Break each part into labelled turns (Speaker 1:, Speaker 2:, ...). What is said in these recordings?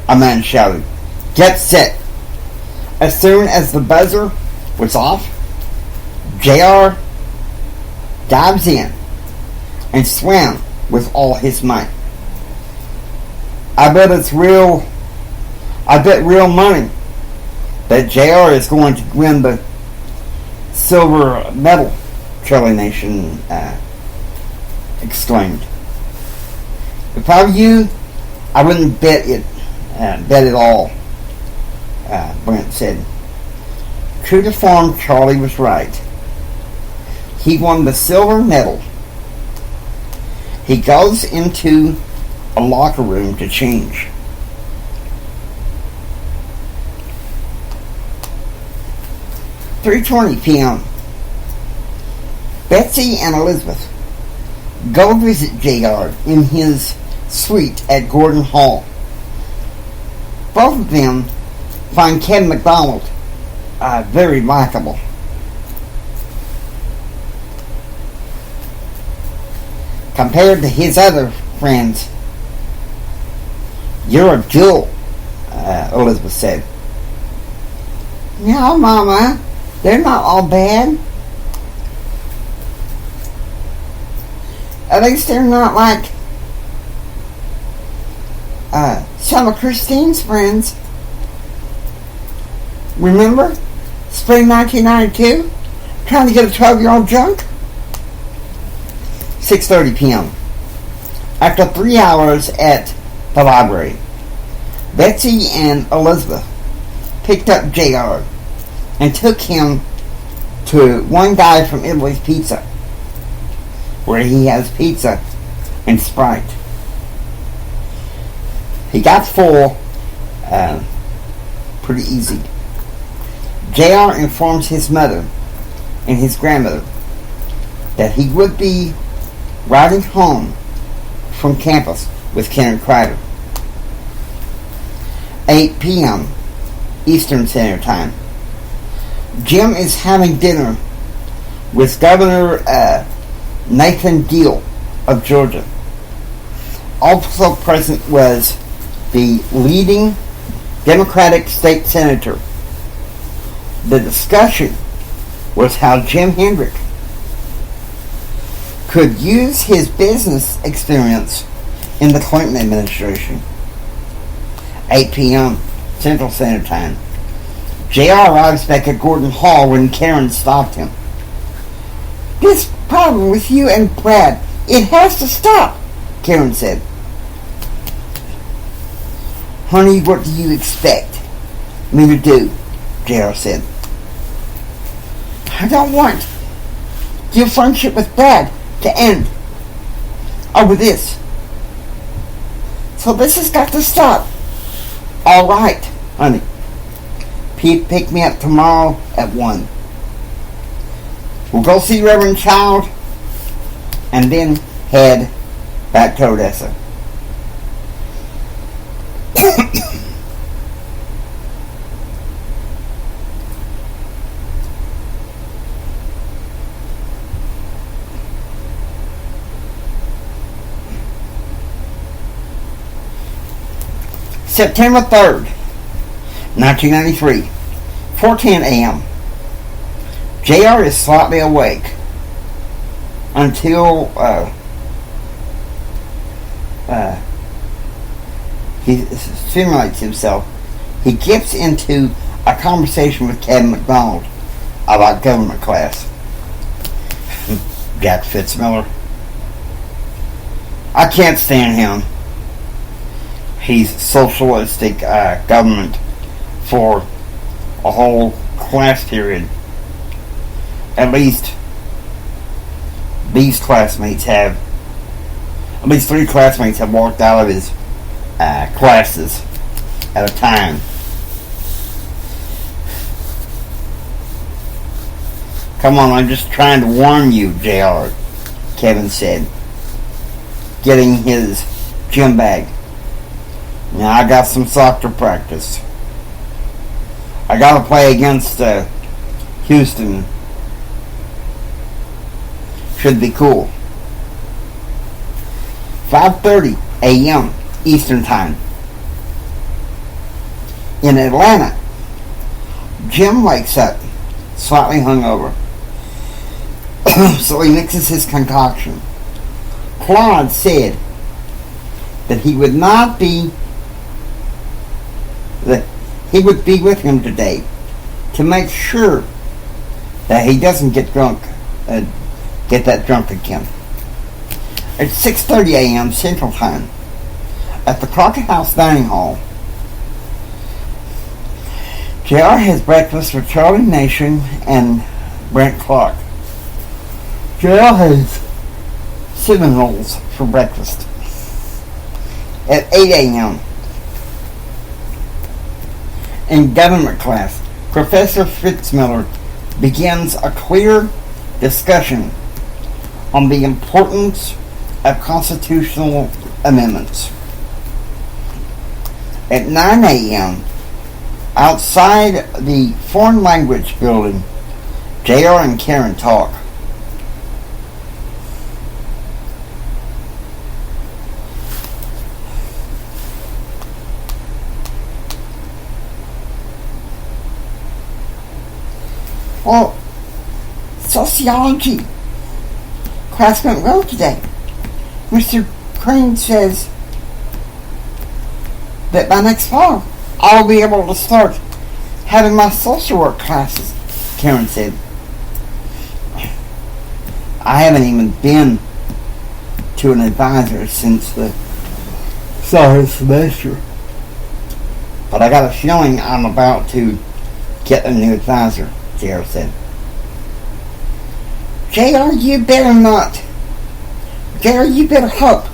Speaker 1: a man shouted. Get set. As soon as the buzzer was off, JR dives in and swam with all his might. I bet real money that JR is going to win the silver medal, Charlie Nation exclaimed. If I were you, I wouldn't bet at all, Brent said. True to form, Charlie was right. He won the silver medal. He goes into a locker room to change. "3:20 p.m. Betsy and Elizabeth go visit JR in his suite at Gordon Hall. Both of them find Kevin McDonald very likable. Compared to his other friends, you're a jewel, Elizabeth said. No, Mama, they're not all bad. At least they're not like some of Christine's friends. Remember? Spring 1992? Trying to get a 12-year-old drunk? 6:30 p.m. After 3 hours at the library, Betsy and Elizabeth picked up JR and took him to One Guy from Italy's Pizza, where he has pizza and Sprite. He got full pretty easy. JR informs his mother and his grandmother that he would be riding home from campus with Karen Kreider. 8 p.m. Eastern Standard Time. Jim is having dinner with Governor Nathan Deal of Georgia. Also present was the leading Democratic state senator. The discussion was how Jim Hendrick could use his business experience in the Clinton administration. 8 p.m. Central Standard Time. JR arrives back at Gordon Hall when Karen stopped him. This problem with you and Brad, it has to stop, Karen said. Honey, what do you expect me to do? JR said. I don't want your friendship with Brad to end over this. So this has got to stop. All right, honey. Pete, pick me up tomorrow at 1. We'll go see Reverend Child and then head back to Odessa. September 3rd, 1993, 4:10 a.m. JR is slightly awake until he stimulates himself. He gets into a conversation with Kevin McDonald about government class. Jack Fitzmiller. I can't stand him. He's socialistic government for a whole class period. At least these classmates have, at least 3 classmates have walked out of his classes at a time. Come on, I'm just trying to warn you, JR, Kevin said, getting his gym bag. Now I got some soccer practice. I got to play against Houston. Should be cool. 5:30 a.m. Eastern Time. In Atlanta, Jim wakes up slightly hungover, so he mixes his concoction. Claude said that he would be with him today to make sure that he doesn't get that drunk again. At 6:30 a.m. Central Time, at the Crockett House Dining Hall, JR has breakfast with Charlie Nation and Brent Clark. JR has cinnamon rolls for breakfast. At 8 a.m., in government class, Professor Fitzmiller begins a clear discussion on the importance of constitutional amendments. At 9 a.m., outside the foreign language building, JR and Karen talk. Well, sociology class went well today. Mr. Crane says that by next fall, I'll be able to start having my social work classes, Karen said. I haven't even been to an advisor since the summer semester, but I got a feeling I'm about to get a new advisor, JR said. JR, you better not. JR, you better hope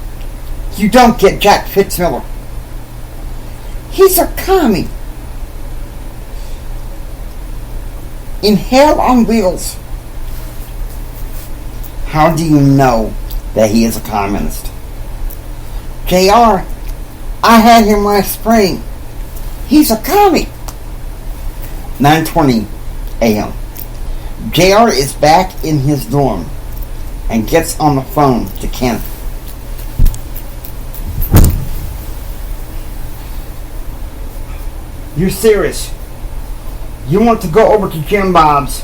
Speaker 1: you don't get Jack Fitzmiller. He's a commie. In hell on wheels. How do you know that he is a communist? JR, I had him last spring. He's a commie. 9:20 a.m. JR is back in his dorm and gets on the phone to Kenneth. You're serious? You want to go over to Jim Bob's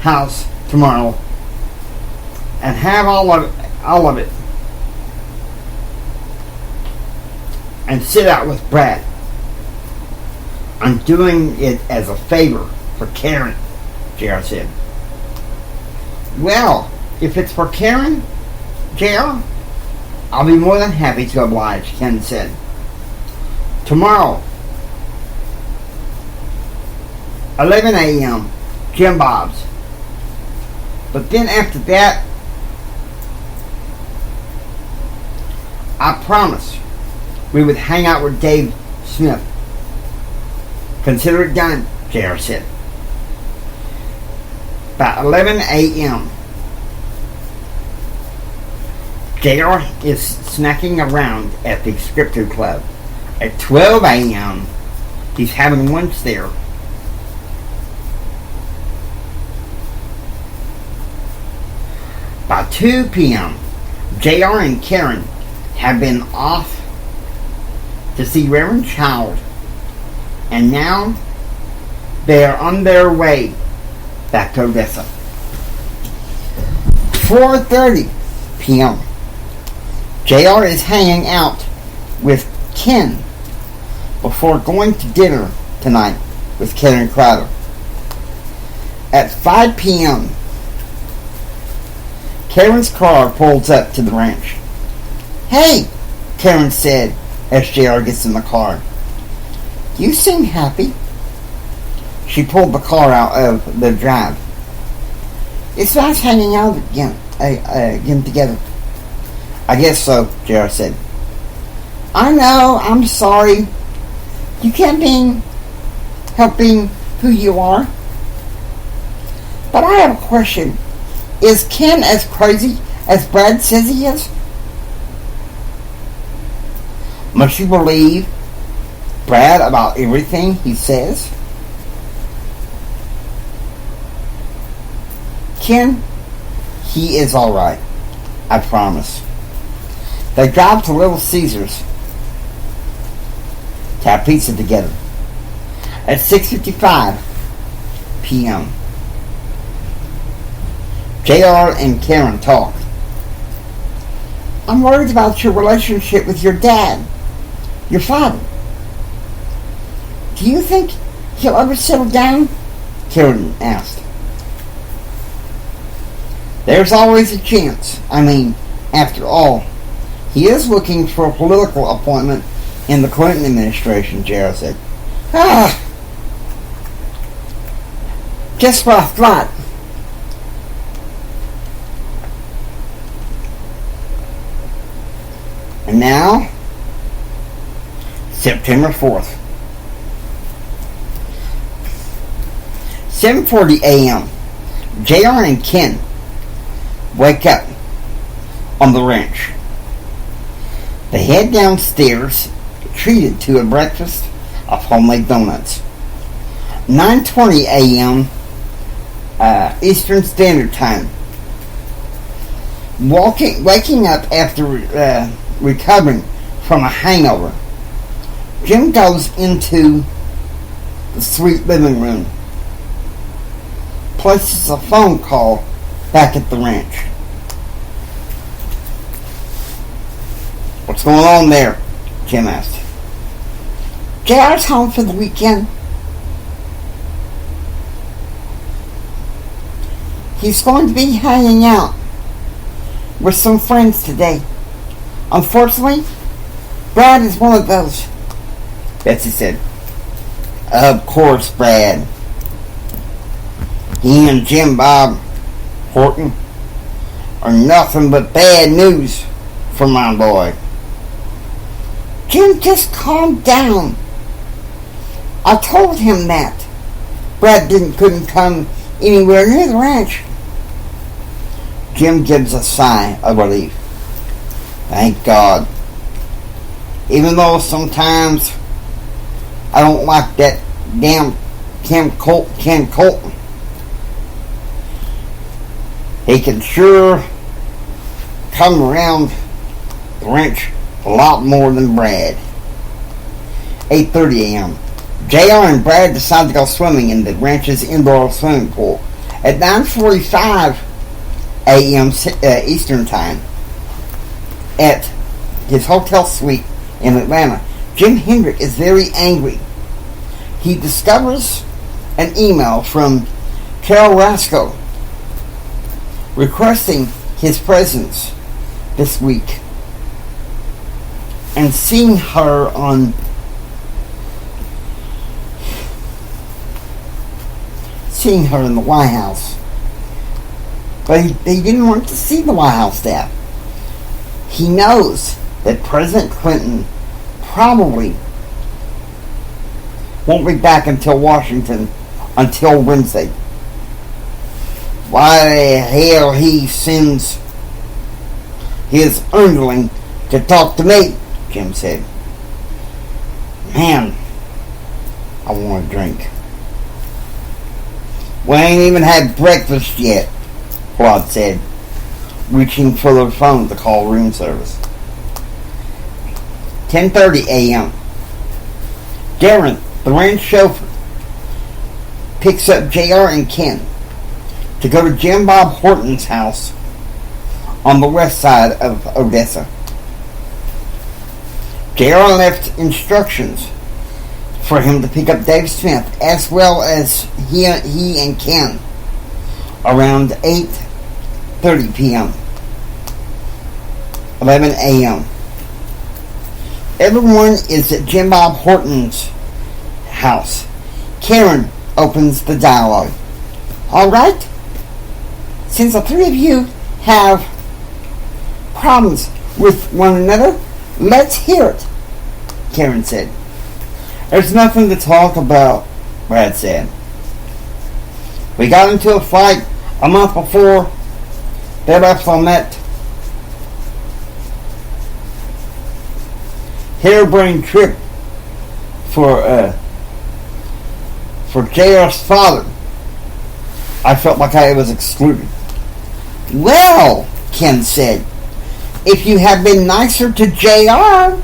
Speaker 1: house tomorrow and have all of it and sit out with Brad? I'm doing it as a favor for Karen, JR said. Well, if it's for Karen, JR, I'll be more than happy to oblige, Ken said. Tomorrow, 11 a.m., Jim Bob's. But then after that, I promised we would hang out with Dave Smith. Consider it done, JR said. By 11 a.m., JR is snacking around at the Scripture Club. At 12 a.m., he's having lunch there. By 2 p.m., JR and Karen have been off to see Reverend Child, and now they are on their way back to Odessa. 4:30 p.m., JR is hanging out with Ken before going to dinner tonight with Karen Crowder. At 5 p.m., Karen's car pulls up to the ranch. Hey, Karen said as JR gets in the car. You seem happy. She pulled the car out of the drive. It's nice hanging out again together. I guess so, JR said. I know, I'm sorry. You can't help being who you are. But I have a question. Is Ken as crazy as Brad says he is? Must you believe Brad about everything he says? Ken, he is alright. I promise. They drive to Little Caesars to have pizza together. At 6:55 p.m., JR and Karen talk. I'm worried about your relationship with your dad, your father. Do you think he'll ever settle down? Karen asked. There's always a chance. I mean, after all, he is looking for a political appointment in the Clinton administration, JR said. Just what I thought. And now, September 4th. 7:40 a.m. JR and Ken wake up on the ranch. They head downstairs, treated to a breakfast of homemade donuts. 9:20 a.m. Eastern Standard Time. Waking up after recovering from a hangover, Jim goes into the sweet living room, places a phone call back at the ranch. What's going on there? Jim asked. JR's home for the weekend. He's going to be hanging out with some friends today. Unfortunately, Brad is one of those, Betsy said. Of course, Brad. He and Jim Bob Horton are nothing but bad news for my boy. Jim, just calm down. I told him that. Brad couldn't come anywhere near the ranch. Jim gives a sigh of relief. Thank God. Even though sometimes I don't like that damn Ken Colton. He can sure come around the ranch a lot more than Brad. 8:30 a.m. JR and Brad decide to go swimming in the ranch's indoor swimming pool. At 9:45 a.m. Eastern Time, at his hotel suite in Atlanta, Jim Hendrick is very angry. He discovers an email from Carol Rasco requesting his presence this week, and seeing her in the White House. But he didn't want to see the White House staff. He knows that President Clinton probably won't be back until Washington until Wednesday. Why the hell he sends his underling to talk to me, Jim said. Man, I want a drink. We ain't even had breakfast yet, Claude said, reaching for the phone to call room service. 10:30 a.m. Darren, the ranch chauffeur, picks up JR and Ken to go to Jim Bob Horton's house on the west side of Odessa. JR left instructions for him to pick up Dave Smith as well as he and Ken around 8:30 p.m. 11 a.m. Everyone is at Jim Bob Horton's house. Karen opens the dialogue. All right? Since the three of you have problems with one another, let's hear it, Karen said. There's nothing to talk about, Brad said. We got into a fight a month before they left on that harebrained trip for JR's father. I felt like I was excluded. Well, Ken said, if you had been nicer to JR,